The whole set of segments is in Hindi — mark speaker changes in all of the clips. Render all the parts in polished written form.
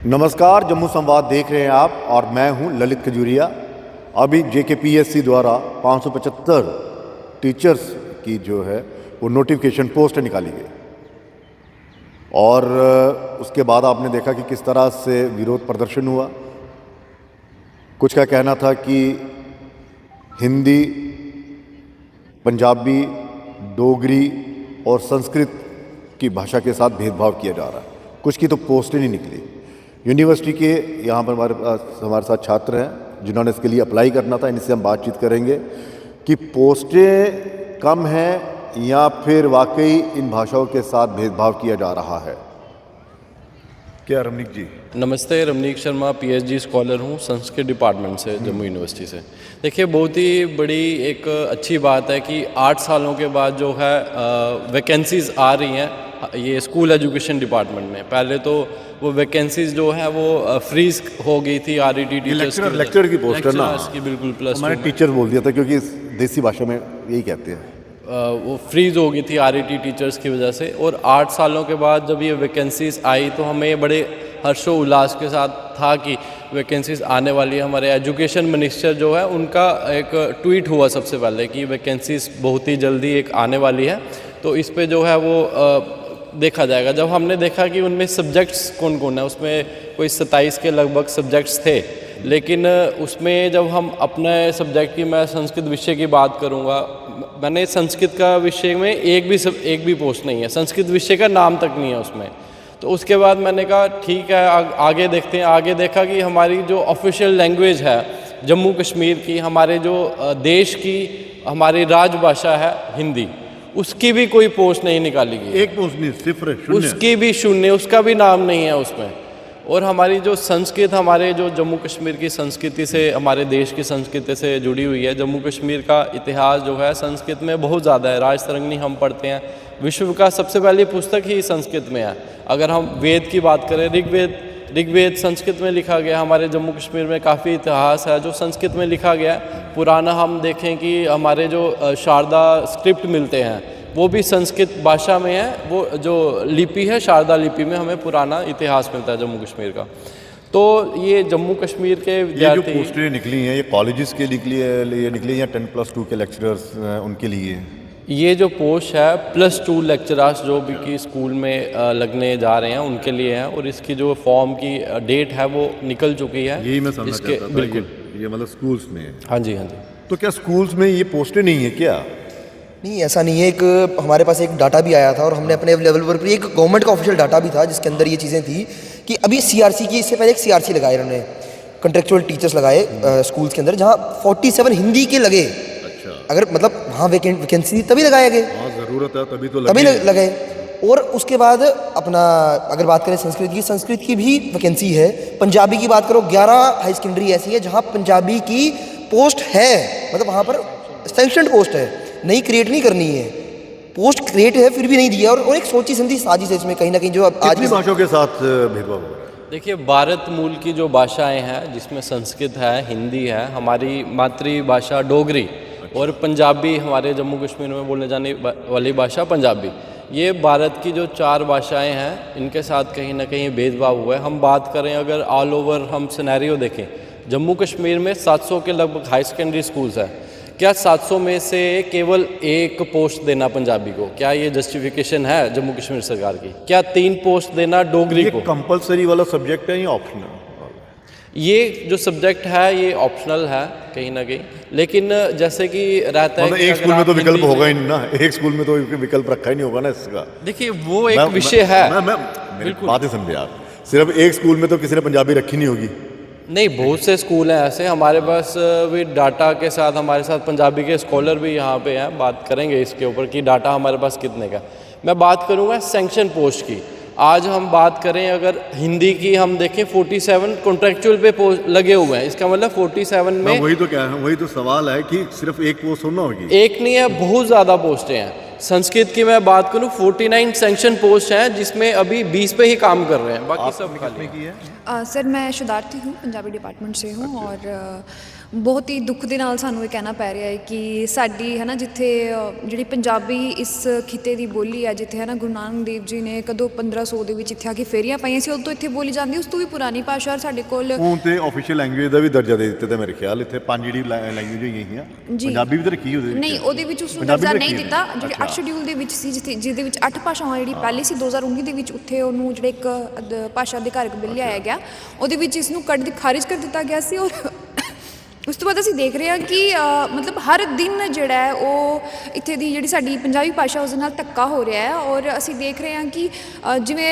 Speaker 1: नमस्कार, जम्मू संवाद देख रहे हैं आप और मैं हूं ललित खजूरिया। अभी JKPSC द्वारा 575 टीचर्स की जो है वो नोटिफिकेशन पोस्ट निकाली गई और उसके बाद आपने देखा कि किस तरह से विरोध प्रदर्शन हुआ। कुछ का कहना था कि हिंदी, पंजाबी, डोगरी और संस्कृत की भाषा के साथ भेदभाव किया जा रहा है। कुछ की तो पोस्ट ही नहीं निकली। यूनिवर्सिटी के यहाँ पर हमारे साथ छात्र हैं जिन्होंने इसके लिए अप्लाई करना था। इनसे हम बातचीत करेंगे कि पोस्टें कम हैं या फिर वाकई इन भाषाओं के साथ भेदभाव किया जा रहा है। क्या रमनीक जी?
Speaker 2: नमस्ते, रमनीक शर्मा PhD स्कॉलर हूँ संस्कृत डिपार्टमेंट से, जम्मू यूनिवर्सिटी से। देखिए, बहुत ही बड़ी एक अच्छी बात है कि 8 सालों के बाद जो है वैकेंसीज़ आ रही हैं ये स्कूल एजुकेशन डिपार्टमेंट में। पहले तो वो वैकेंसीज जो है वो फ्रीज हो गई थी RET टीचर्स की,
Speaker 1: लेक्चर की पोस्ट है ना
Speaker 2: की, बिल्कुल प्लस
Speaker 1: मैंने टीचर बोल दिया था क्योंकि देसी भाषा में यही कहते हैं।
Speaker 2: वो फ्रीज हो गई थी RET टीचर्स की वजह से। और 8 सालों के बाद जब ये वैकेंसीज आई तो हमें बड़े हर्षो उल्लास के साथ था कि वैकेंसीज आने वाली है। हमारे एजुकेशन मिनिस्टर जो है उनका एक ट्वीट हुआ सबसे पहले कि वैकेंसीज बहुत ही जल्दी एक आने वाली है, तो इस पे जो है वो देखा जाएगा। जब हमने देखा कि उनमें सब्जेक्ट्स कौन कौन है, उसमें कोई 27 के लगभग सब्जेक्ट्स थे, लेकिन उसमें जब हम अपने सब्जेक्ट की, मैं संस्कृत विषय की बात करूँगा, मैंने संस्कृत का विषय में एक भी पोस्ट नहीं है, संस्कृत विषय का नाम तक नहीं है उसमें। तो उसके बाद मैंने कहा ठीक है आगे देखते हैं। आगे देखा कि हमारी जो ऑफिशियल लैंग्वेज है जम्मू कश्मीर की, हमारे जो देश की हमारी राजभाषा है हिंदी, उसकी भी कोई पोस्ट नहीं निकाली गई।
Speaker 1: एक पोस्ट नहीं, सिर्फ शून्य,
Speaker 2: उसकी भी शून्य, उसका भी नाम नहीं है उसमें। और हमारी जो संस्कृत, हमारे जो जम्मू कश्मीर की संस्कृति से, हमारे देश की संस्कृति से जुड़ी हुई है। जम्मू कश्मीर का इतिहास जो है संस्कृत में बहुत ज़्यादा है। राजतरंगिणी हम पढ़ते हैं, विश्व का सबसे पहली पुस्तक ही संस्कृत में है। अगर हम वेद की बात करें, ऋग्वेद संस्कृत में लिखा गया। हमारे जम्मू कश्मीर में काफ़ी इतिहास है जो संस्कृत में लिखा गया है। पुराना हम देखें कि हमारे जो शारदा स्क्रिप्ट मिलते हैं वो भी संस्कृत भाषा में है। वो जो लिपि है शारदा लिपि में हमें पुराना इतिहास मिलता है जम्मू कश्मीर का। तो ये जम्मू कश्मीर के विद्यार्थी,
Speaker 1: ये जो पोस्टें निकली हैं ये कॉलेजेस के लिए निकली या 10+2 के लेक्चरर्स उनके लिए?
Speaker 2: ये जो पोस्ट है +2 लेक्चरर्स जो भी की स्कूल में लगने जा रहे हैं उनके लिए है। और इसकी जो फॉर्म की डेट है वो निकल चुकी है।
Speaker 1: यही मैं समझना चाहता था। बिल्कुल, ये मतलब स्कूल्स में है।
Speaker 2: हाँ जी, हाँ जी।
Speaker 1: तो क्या स्कूल्स में ये पोस्टें नहीं है क्या?
Speaker 3: नहीं, ऐसा नहीं है। एक हमारे पास एक डाटा भी आया था और हमने अपने लेवल पर भी एक गवर्नमेंट का ऑफिशियल डाटा भी था जिसके अंदर ये चीज़ें थी कि अभी CRC की, इससे पहले एक CRC लगाए इन्होंने, कंट्रेक्चुअल टीचर्स लगाए स्कूल्स के अंदर, जहाँ 47 हिंदी के लगे।
Speaker 1: अच्छा,
Speaker 3: अगर मतलब वहाँ वैकेंसी तभी लगाए गए,
Speaker 1: हाँ ज़रूरत है तभी तो
Speaker 3: तभी लगे। और उसके बाद अपना अगर बात करें संस्कृत की भी वैकेंसी है। पंजाबी की बात करो, 11 हाई सेकेंडरी ऐसी है जहाँ पंजाबी की पोस्ट है, मतलब वहाँ पर सैंक्शनड पोस्ट है, नई क्रिएट नहीं करनी है, पोस्ट क्रिएट है फिर भी नहीं दिया। और एक सोची समझी साजिश है इसमें कहीं ना कहीं जो आज
Speaker 1: कितनी भाषाओं के साथ भेदभाव हो रहा है?
Speaker 2: देखिए, भारत मूल की जो भाषाएं हैं जिसमें संस्कृत है, हिंदी है, हमारी मातृभाषा डोगरी और पंजाबी, हमारे जम्मू कश्मीर में बोलने जाने वाली भाषा पंजाबी, ये भारत की जो 4 भाषाएं हैं इनके साथ कहीं ना कहीं भेदभाव हुआ है। हम बात करें अगर ऑल ओवर हम सिनेरियो देखें, जम्मू कश्मीर में 700 के लगभग हाई सेकेंडरी स्कूल्स हैं। क्या 700 में से केवल 1 पोस्ट देना पंजाबी को, क्या ये जस्टिफिकेशन है जम्मू कश्मीर सरकार की? क्या 3 पोस्ट देना डोगरी को?
Speaker 1: कंपलसरी वाला सब्जेक्ट है या ऑप्शनल?
Speaker 2: ये जो सब्जेक्ट है ये ऑप्शनल है कहीं ना कहीं, लेकिन जैसे कि रहता है
Speaker 1: एक स्कूल में तो विकल्प होगा ही नहीं ना, एक स्कूल में तो विकल्प रखा ही नहीं होगा ना इसका।
Speaker 2: देखिए, वो एक विषय है।
Speaker 1: मेरी बातें समझे आप। सिर्फ एक स्कूल में तो किसी ने पंजाबी रखी नहीं होगी?
Speaker 2: नहीं, बहुत से स्कूल हैं ऐसे। हमारे पास भी डाटा के साथ, हमारे साथ पंजाबी के स्कॉलर भी यहाँ पे हैं, बात करेंगे इसके ऊपर कि डाटा हमारे पास कितने का। मैं बात करूँगा सैंक्शन पोस्ट की। आज हम बात करें अगर हिंदी की, हम देखें 47 कॉन्ट्रेक्चुअल पे पोस्ट लगे हुए हैं। इसका मतलब 47 में
Speaker 1: वही तो क्या है, वही तो सवाल है कि सिर्फ एक पोस्ट होना होगी।
Speaker 2: एक नहीं है, बहुत ज़्यादा पोस्टें हैं। संस्कृत की मैं बात करूँ 49 सैंक्शन पोस्ट हैं जिसमें अभी 20 पे ही काम कर रहे हैं, बाकी सब खाली है।
Speaker 4: ਸਰ ਮੈਂ ਸ਼ੁਦਾਰਥੀ ਹੂੰ ਪੰਜਾਬੀ ਡਿਪਾਰਟਮੈਂਟ ਸੇ ਹੂੰ ਔਰ ਬਹੁਤ ਹੀ ਦੁੱਖ ਦੇ ਨਾਲ ਸਾਨੂੰ ਇਹ ਕਹਿਣਾ ਪੈ ਰਿਹਾ ਹੈ ਕਿ ਸਾਡੀ ਹੈ ਨਾ ਜਿੱਥੇ ਜਿਹੜੀ ਪੰਜਾਬੀ ਇਸ ਖਿੱਤੇ ਦੀ ਬੋਲੀ ਹੈ, ਜਿੱਥੇ ਹੈ ਨਾ ਗੁਰੂ ਨਾਨਕ ਦੇਵ ਜੀ ਨੇ ਕਦੋਂ 1500 ਦੇ ਵਿੱਚ ਇੱਥੇ ਆ ਕੇ ਫੇਰੀਆਂ ਪਾਈਆਂ ਸੀ, ਉਦੋਂ ਤੋਂ ਇੱਥੇ ਬੋਲੀ ਜਾਂਦੀ, ਉਸ ਤੋਂ ਵੀ ਪੁਰਾਣੀ ਭਾਸ਼ਾ। ਔਰ ਸਾਡੇ ਕੋਲ
Speaker 1: ਹੁਣ ਤੇ ਆਫੀਸ਼ੀਅਲ ਲੈਂਗੁਏਜ ਦਾ ਵੀ ਦਰਜਾ ਦੇ ਦਿੱਤਾ ਤੇ ਮੇਰੇ ਖਿਆਲ ਇੱਥੇ 5 ਜਿਹੜੀ ਲੈਂਗੁਏਜ ਹੈਗੀਆਂ
Speaker 4: ਜੀ।
Speaker 1: ਪੰਜਾਬੀ ਵੀ ਤਾਂ ਰੱਖੀ ਉਹਦੇ ਵਿੱਚ?
Speaker 4: ਨਹੀਂ, ਉਹਦੇ ਵਿੱਚ ਉਸ ਨੂੰ
Speaker 1: ਪੰਜਾਬੀ
Speaker 4: ਦਰਜਾ
Speaker 1: ਵੀ
Speaker 4: ਨਹੀਂ
Speaker 1: ਰੱਖੀ
Speaker 4: ਦਿੱਤਾ,
Speaker 1: ਹੈ।
Speaker 4: ਜਿਹੜੇ
Speaker 1: ਅੱਛਾ।
Speaker 4: 8 ਸ਼ਡਿਊਲ ਦੇ ਵਿੱਚ ਸੀ, ਜਿਹਦੇ ਵਿੱਚ 8 ਭਾਸ਼ਾਵਾਂ ਜਿਹੜੀ ਪਹਿਲੀ ਸੀ 2019 ਦੇ ਵਿੱਚ, ਉੱਥੇ ਉਹਨੂੰ ਜਿਹੜੇ ਇੱਕ ਭਾਸ਼ਾ ਅਧਿਕਾਰਕ ਬਿੱਲ ਲਿਆਇਆ ਗਿਆ, ਉਹਦੇ ਵਿੱਚ ਇਸ ਨੂੰ ਖਾਰਿਜ ਕਰ ਦਿੱਤਾ ਗਿਆ ਸੀ। ਔਰ ਉਸ ਤੋਂ ਬਾਅਦ ਅਸੀਂ ਦੇਖ ਰਹੇ ਹਾਂ ਕਿ ਮਤਲਬ ਹਰ ਦਿਨ ਜਿਹੜਾ ਹੈ ਉਹ ਇੱਥੇ ਦੀ ਜਿਹੜੀ ਸਾਡੀ ਪੰਜਾਬੀ ਭਾਸ਼ਾ ਉਸ ਦੇ ਨਾਲ ਧੱਕਾ ਹੋ ਰਿਹਾ ਹੈ। ਔਰ ਅਸੀਂ ਦੇਖ ਰਹੇ ਹਾਂ ਕਿ ਜਿਵੇਂ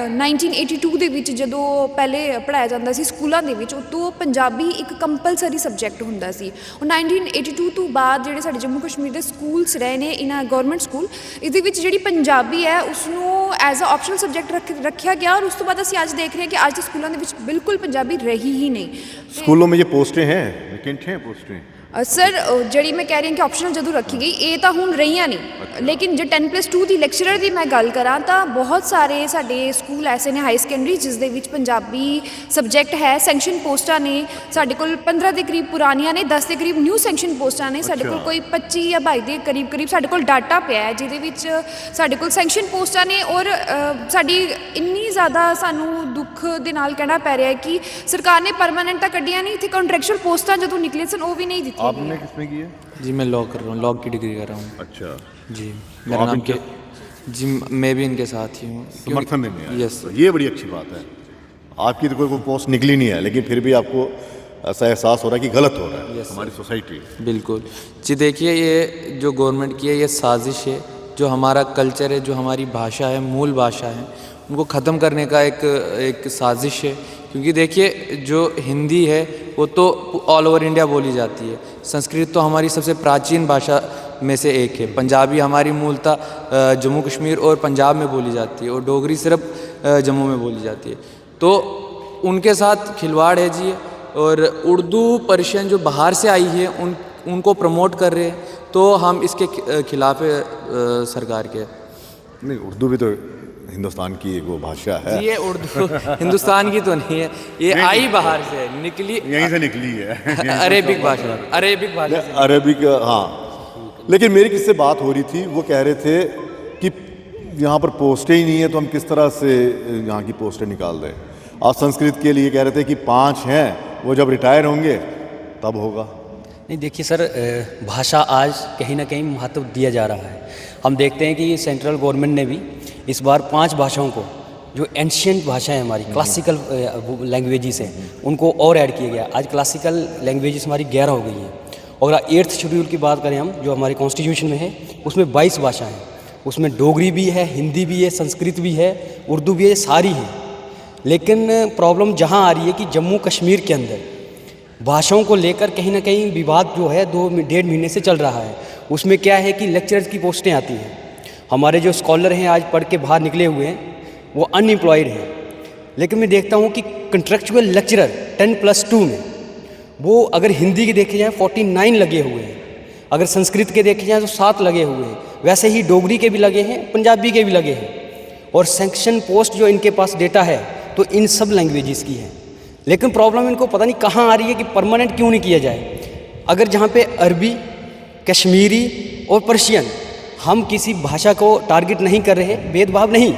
Speaker 4: 1982 ਦੇ ਵਿੱਚ ਜਦੋਂ ਪਹਿਲੇ ਪੜ੍ਹਾਇਆ ਜਾਂਦਾ ਸੀ ਸਕੂਲਾਂ ਦੇ ਵਿੱਚ, ਉਦੋਂ ਪੰਜਾਬੀ ਇੱਕ ਕੰਪਲਸਰੀ ਸਬਜੈਕਟ ਹੁੰਦਾ ਸੀ। ਉਹ 1982 ਤੋਂ ਬਾਅਦ ਜਿਹੜੇ ਸਾਡੇ ਜੰਮੂ ਕਸ਼ਮੀਰ ਦੇ ਸਕੂਲਸ ਰਹੇ ਨੇ, ਇਹਨਾਂ ਗੌਰਮੈਂਟ ਸਕੂਲ, ਇਹਦੇ ਵਿੱਚ ਜਿਹੜੀ ਪੰਜਾਬੀ ਹੈ ਉਸ ਨੂੰ ਐਜ਼ ਅ ਆਪਸ਼ਨਲ ਸਬਜੈਕਟ ਰੱਖਿਆ ਗਿਆ। ਔਰ ਉਸ ਤੋਂ ਬਾਅਦ ਅਸੀਂ ਅੱਜ ਦੇਖ ਰਹੇ ਹਾਂ ਕਿ ਅੱਜ ਦੇ ਸਕੂਲਾਂ ਦੇ ਵਿੱਚ ਬਿਲਕੁਲ ਪੰਜਾਬੀ ਰਹੀ ਹੀ ਨਹੀਂ।
Speaker 1: स्कूलों में ये पोस्टें हैं, वैकेंट हैं पोस्टें?
Speaker 4: ਸਰ ਜਿਹੜੀ ਮੈਂ ਕਹਿ ਰਹੀ ਹਾਂ ਕਿ ਆਪਸ਼ਨਲ ਜਦੋਂ ਰੱਖੀ ਗਈ, ਇਹ ਤਾਂ ਹੁਣ ਰਹੀਆਂ ਨਹੀਂ, ਲੇਕਿਨ ਜੇ 10+2 ਦੀ ਲੈਕਚਰਰ ਦੀ ਮੈਂ ਗੱਲ ਕਰਾਂ ਤਾਂ ਬਹੁਤ ਸਾਰੇ ਸਾਡੇ ਸਕੂਲ ਐਸੇ ਨੇ ਹਾਈ ਸੈਕੰਡਰੀ ਜਿਸ ਦੇ ਵਿੱਚ ਪੰਜਾਬੀ ਸਬਜੈਕਟ ਹੈ। ਸੈਂਕਸ਼ਨ ਪੋਸਟਾਂ ਨੇ ਸਾਡੇ ਕੋਲ 15 ਦੇ ਕਰੀਬ ਪੁਰਾਣੀਆਂ ਨੇ, 10 ਦੇ ਕਰੀਬ ਨਿਊ ਸੈਂਕਸ਼ਨ ਪੋਸਟਾਂ ਨੇ ਸਾਡੇ ਕੋਲ, ਕੋਈ 25 ਜਾਂ 22 ਦੇ ਕਰੀਬ ਸਾਡੇ ਕੋਲ ਡਾਟਾ ਪਿਆ ਹੈ ਜਿਹਦੇ ਵਿੱਚ ਸਾਡੇ ਕੋਲ ਸੈਂਕਸ਼ਨ ਪੋਸਟਾਂ ਨੇ। ਔਰ ਸਾਡੀ ਇੰਨੀ ਜ਼ਿਆਦਾ ਸਾਨੂੰ ਦੁੱਖ ਦੇ ਨਾਲ ਕਹਿਣਾ ਪੈ ਰਿਹਾ ਹੈ ਕਿ ਸਰਕਾਰ ਨੇ ਪਰਮਾਨੈਂਟ ਤਾਂ ਕੱਢੀਆਂ ਨਹੀਂ, ਇੱਥੇ ਕੰਟਰੈਕਚੁਅਲ ਪੋਸਟਾਂ ਜਦੋਂ ਨਿਕਲੇ ਸਨ ਉਹ ਵੀ नहीं ਦਿੱਤੀਆਂ।
Speaker 1: आपने किसमें की है?
Speaker 5: जी मैं लॉ कर रहा हूँ, लॉ की डिग्री कर रहा हूँ
Speaker 1: अच्छा,
Speaker 5: जी। मेरा नाम क्या? जी मैं भी इनके साथ ही हूँ।
Speaker 1: समर्थन देने आए।
Speaker 5: यस।
Speaker 1: ये बड़ी अच्छी बात है। आपकी तो कोई पोस्ट निकली नहीं है, लेकिन फिर भी आपको ऐसा एहसास हो रहा है कि गलत हो रहा है।
Speaker 5: Yes,
Speaker 1: हमारी सोसाइटी।
Speaker 5: बिल्कुल जी। देखिए ये जो गवर्नमेंट की है ये साजिश है, जो हमारा कल्चर है, जो हमारी भाषा है, मूल भाषा है, उनको ख़त्म करने का एक साजिश है। क्योंकि देखिए जो हिंदी है वो तो ऑल ओवर इंडिया बोली जाती है, संस्कृत तो हमारी सबसे प्राचीन भाषा में से एक है, पंजाबी हमारी मूलतः जम्मू कश्मीर और पंजाब में बोली जाती है, और डोगरी सिर्फ जम्मू में बोली जाती है। तो उनके साथ खिलवाड़ है जी। और उर्दू पर्शियन जो बाहर से आई है उनको प्रमोट कर रहे हैं, तो हम इसके खिलाफ है सरकार के।
Speaker 1: नहीं, उर्दू भी तो हिंदुस्तान की एक वो भाषा है।
Speaker 5: ये उर्दू हिंदुस्तान की तो नहीं है, ये आई बाहर से निकली,
Speaker 1: यहीं से निकली है।
Speaker 5: अरेबिक भाषा, अरेबिक भाषा से।
Speaker 1: अरेबिक, हाँ। लेकिन मेरी किससे बात हो रही थी, वो कह रहे थे कि यहाँ पर पोस्टें ही नहीं है तो हम किस तरह से यहाँ की पोस्टें निकाल दें। आप संस्कृत के लिए कह रहे थे कि 5 हैं, वो जब रिटायर होंगे तब होगा।
Speaker 6: नहीं देखिए सर, भाषा आज कहीं ना कहीं महत्व दिया जा रहा है। हम देखते हैं कि सेंट्रल गवर्नमेंट ने भी इस बार 5 भाषाओं को, जो एंशियंट भाषाएं हमारी क्लासिकल लैंग्वेजेस हैं, उनको और ऐड किया गया। आज क्लासिकल लैंग्वेजेस हमारी 11 हो गई हैं। और 8th शेड्यूल की बात करें हम, जो हमारे कॉन्स्टिट्यूशन में है, उसमें 22 भाषाएँ हैं। उसमें डोगरी भी है, हिंदी भी है, संस्कृत भी है, उर्दू भी है, सारी हैं। लेकिन प्रॉब्लम जहाँ आ रही है कि जम्मू कश्मीर के अंदर भाषाओं को लेकर कहीं ना कहीं विवाद जो है 2-1.5 महीने से चल रहा है। उसमें क्या है कि लेक्चरर्स की पोस्टें आती हैं, हमारे जो स्कॉलर हैं आज पढ़ के बाहर निकले हुए हैं वो अनएम्प्लॉयड हैं। लेकिन मैं देखता हूँ कि कंट्रेक्चुअल लेक्चरर 10+2 में वो अगर हिंदी के देखे जाएँ 49 लगे हुए हैं, अगर संस्कृत के देखे जाएँ तो 7 लगे हुए हैं, वैसे ही डोगरी के भी लगे हैं, पंजाबी के भी लगे हैं। और सैंक्शन पोस्ट जो इनके पास डेटा है तो इन सब लैंग्वेजेस की है। लेकिन प्रॉब्लम इनको पता नहीं कहाँ आ रही है कि परमानेंट क्यों नहीं किया जाए। अगर जहाँ पे अरबी, कश्मीरी और पर्शियन, हम किसी भाषा को टारगेट नहीं कर रहे, भेदभाव नहीं,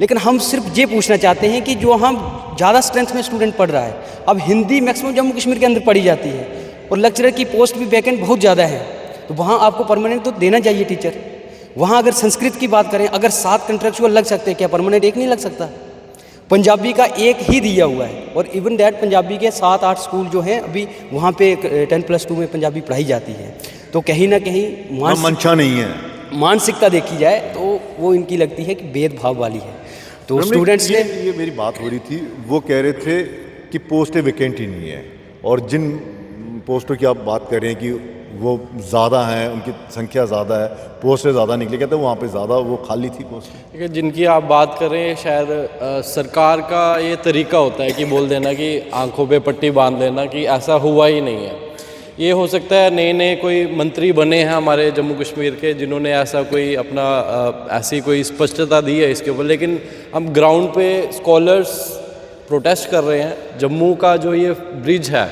Speaker 6: लेकिन हम सिर्फ ये पूछना चाहते हैं कि जो हम ज़्यादा स्ट्रेंथ में स्टूडेंट पढ़ रहा है, अब हिंदी मैक्सिमम जम्मू कश्मीर के अंदर पढ़ी जाती है और लेक्चरर की पोस्ट भी वैकेंट बहुत ज़्यादा है, तो वहाँ आपको परमानेंट तो देना चाहिए टीचर। वहाँ अगर संस्कृत की बात करें, अगर 7 कंट्रेक्चुअल लग सकते हैं, क्या परमानेंट एक नहीं लग सकता? पंजाबी का एक ही दिया हुआ है, और इवन दैट पंजाबी के 7-8 स्कूल जो हैं अभी वहाँ पे 10+2 में पंजाबी पढ़ाई जाती है। तो कहीं ना कहीं
Speaker 1: मंशा नहीं है,
Speaker 6: मानसिकता देखी जाए तो वो इनकी लगती है कि भेदभाव वाली है। तो स्टूडेंट्स ने
Speaker 1: ये मेरी बात हो रही थी, वो कह रहे थे कि पोस्टें वैकेंट ही नहीं है, और जिन पोस्टों की आप बात कर रहे हैं कि वो ज़्यादा हैं, उनकी संख्या ज़्यादा है, पोस्टें ज़्यादा निकली, कहते हैं वहाँ पे ज़्यादा वो खाली थी पोस्टें।
Speaker 2: देखिए, जिनकी आप बात कर रहे हैं शायद सरकार का ये तरीका होता है कि बोल देना कि आंखों पे पट्टी बांध लेना कि ऐसा हुआ ही नहीं है। ये हो सकता है नए नए कोई मंत्री बने हैं हमारे जम्मू कश्मीर के जिन्होंने ऐसा कोई अपना ऐसी कोई स्पष्टता दी है इसके ऊपर, लेकिन हम ग्राउंड पे स्कॉलर्स प्रोटेस्ट कर रहे हैं। जम्मू का जो ये ब्रिज है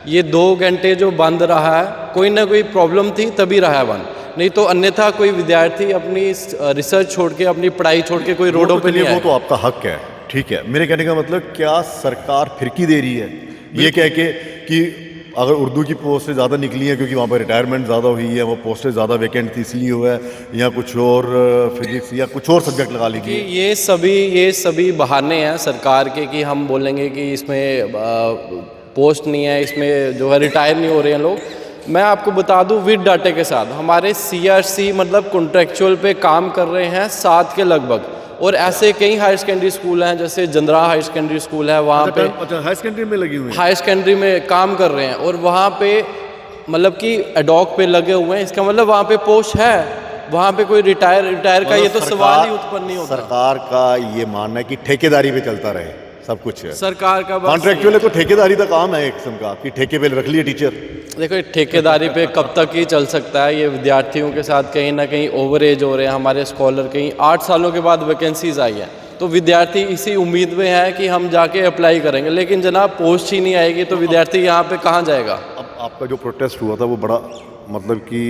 Speaker 2: ये 2 घंटे जो बंद रहा है, कोई ना कोई प्रॉब्लम थी तभी रहा है बंद, नहीं तो अन्यथा कोई विद्यार्थी अपनी रिसर्च छोड़ के अपनी पढ़ाई छोड़ के कोई रोडों पे नहीं
Speaker 1: वो
Speaker 2: आएगा।
Speaker 1: तो आपका हक है, ठीक है। मेरे कहने का मतलब क्या सरकार फिरकी दे रही है ये कह के कि अगर उर्दू की पोस्टें ज़्यादा निकली हैं क्योंकि वहाँ पर रिटायरमेंट ज़्यादा हुई है, वो पोस्टें ज़्यादा वैकेंट थी इसलिए हुआ है, या कुछ और फिजिक्स या कुछ और सब्जेक्ट लगा लीजिए।
Speaker 2: ये सभी बहाने हैं सरकार के कि हम बोलेंगे कि इसमें पोस्ट नहीं है, इसमें जो है रिटायर नहीं हो रहे हैं लोग। मैं आपको बता दूं विद डाटे के साथ हमारे CRC मतलब कॉन्ट्रेक्चुअल पे काम कर रहे हैं 7 के लगभग, और ऐसे कई हायर सेकेंडरी स्कूल हैं जैसे जंदरा हायर सेकेंडरी स्कूल है, वहाँ पे
Speaker 1: हायर सेकेंडरी में लगी हुई है,
Speaker 2: हायर सेकेंडरी में काम कर रहे हैं और वहाँ पे मतलब कि एडॉक पे लगे हुए हैं। इसका मतलब वहाँ पे पोस्ट है, वहाँ पे कोई रिटायर का ये तो सवाल ही उत्पन्न नहीं होता।
Speaker 1: सरकार का ये मानना है कि ठेकेदारी पे चलता रहे सब कुछ है।
Speaker 2: सरकार का
Speaker 1: कॉन्ट्रेक्चुअल है तो ठेकेदारी का काम है एक किस्म का कि ठेके पे रख लिए टीचर।
Speaker 2: देखो ये ठेकेदारी पे कब तक ही चल सकता है, ये विद्यार्थियों के साथ कहीं ना कहीं ओवर एज हो रहे हैं हमारे स्कॉलर। कहीं 8 सालों के बाद वैकेंसीज आई हैं तो विद्यार्थी इसी उम्मीद में है कि हम जाके अप्लाई करेंगे, लेकिन जनाब पोस्ट ही नहीं आएगी तो विद्यार्थी यहाँ पे कहाँ जाएगा।
Speaker 1: अब आपका जो प्रोटेस्ट हुआ था वो बड़ा मतलब कि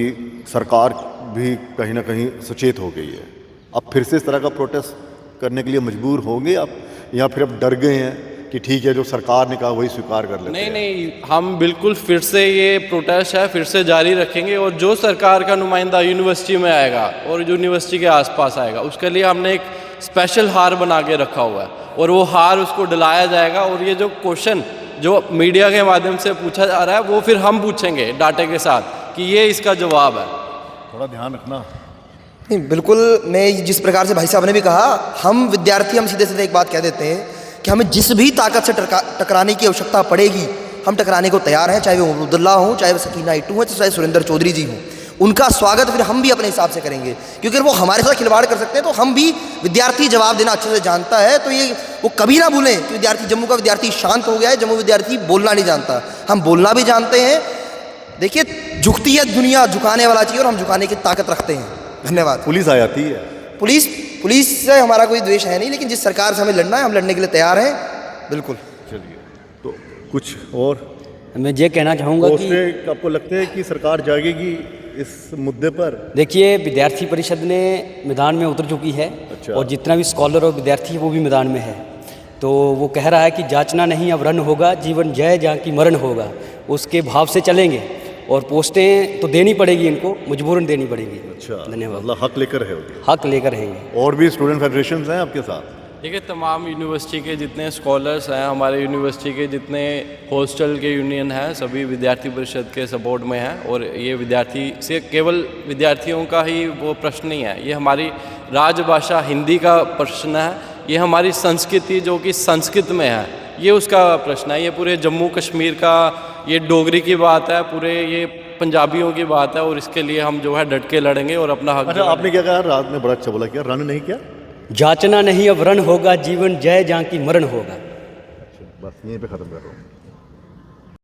Speaker 1: सरकार भी कहीं ना कहीं सचेत हो गई है, अब फिर से इस तरह का प्रोटेस्ट करने के लिए मजबूर होंगे आप, या फिर अब डर गए हैं कि ठीक है जो सरकार ने कहा वही स्वीकार कर लेते हैं?
Speaker 2: नहीं, हम बिल्कुल फिर से ये प्रोटेस्ट है फिर से जारी रखेंगे, और जो सरकार का नुमाइंदा यूनिवर्सिटी में आएगा और यूनिवर्सिटी के आसपास आएगा उसके लिए हमने एक स्पेशल हार बना के रखा हुआ है और वो हार उसको डिलाया जाएगा। और ये जो क्वेश्चन जो मीडिया के माध्यम से पूछा जा रहा है वो फिर हम पूछेंगे डाटे के साथ कि ये इसका जवाब है।
Speaker 1: थोड़ा ध्यान रखना।
Speaker 3: नहीं, बिल्कुल। मैं जिस प्रकार से भाई साहब ने भी कहा, हम विद्यार्थी हम सीधे सीधे एक बात कह देते हैं कि हमें जिस भी ताकत से टकराने की आवश्यकता पड़ेगी हम टकराने को तैयार हैं, चाहे वो अब्दुल्ला हो, चाहे वो सकीना इट्टू हो, चाहे सुरेंद्र चौधरी जी हों। उनका स्वागत फिर हम भी अपने हिसाब से करेंगे, क्योंकि अगर वो हमारे साथ खिलवाड़ कर सकते हैं तो हम भी, विद्यार्थी जवाब देना अच्छे से जानता है, तो ये वो कभी ना भूलें कि विद्यार्थी, जम्मू का विद्यार्थी शांत हो गया है, जम्मू विद्यार्थी बोलना नहीं जानता, हम बोलना भी जानते हैं। देखिए, झुकती है दुनिया, झुकाने वाला चाहिए और हम झुकाने की ताकत रखते हैं। धन्यवाद।
Speaker 1: पुलिस आ जाती है।
Speaker 3: पुलिस से हमारा कोई द्वेष है नहीं, लेकिन जिस सरकार से हमें लड़ना है हम लड़ने के लिए तैयार हैं। बिल्कुल।
Speaker 1: चलिए, तो कुछ और
Speaker 6: मैं ये कहना चाहूँगा कि
Speaker 1: पोस्टें आपको लगते हैं कि सरकार जागेगी इस मुद्दे पर?
Speaker 6: देखिए, विद्यार्थी परिषद ने मैदान में उतर चुकी है।
Speaker 1: अच्छा।
Speaker 6: और जितना भी स्कॉलर और विद्यार्थी है वो भी मैदान में है, तो वो कह रहा है कि जांचना नहीं अब रन होगा, जीवन जय जहाँ की मरण होगा, उसके भाव से चलेंगे और पोस्टें तो देनी पड़ेगी, इनको मजबूरन देनी पड़ेगी।
Speaker 1: अच्छा,
Speaker 6: धन्यवाद।
Speaker 1: मतलब हक लेकर है।
Speaker 6: हक लेकर रहेंगे।
Speaker 1: और भी स्टूडेंट फेडरेशंस हैं आपके साथ?
Speaker 2: देखिए, तमाम यूनिवर्सिटी के जितने स्कॉलर्स हैं, हमारे यूनिवर्सिटी के जितने हॉस्टल के यूनियन हैं, सभी विद्यार्थी परिषद के सपोर्ट में हैं। और ये विद्यार्थी से केवल विद्यार्थियों का ही वो प्रश्न नहीं है, ये हमारी राजभाषा हिंदी का प्रश्न है, ये हमारी संस्कृति जो कि संस्कृत में है ये उसका प्रश्न है, ये पूरे जम्मू कश्मीर का, ये डोगरी की बात है, पूरे ये पंजाबियों की बात है, और इसके लिए हम जो है डट के लड़ेंगे और अपना हक।
Speaker 1: अच्छा, आपने क्या कहा? रात में बड़ा अच्छा बोला, क्या रन नहीं? क्या
Speaker 6: जांचना नहीं अब रन होगा, जीवन जय जहाँ की मरण होगा।
Speaker 1: बस यहीं पे ख़त्म कर रहा हूँ।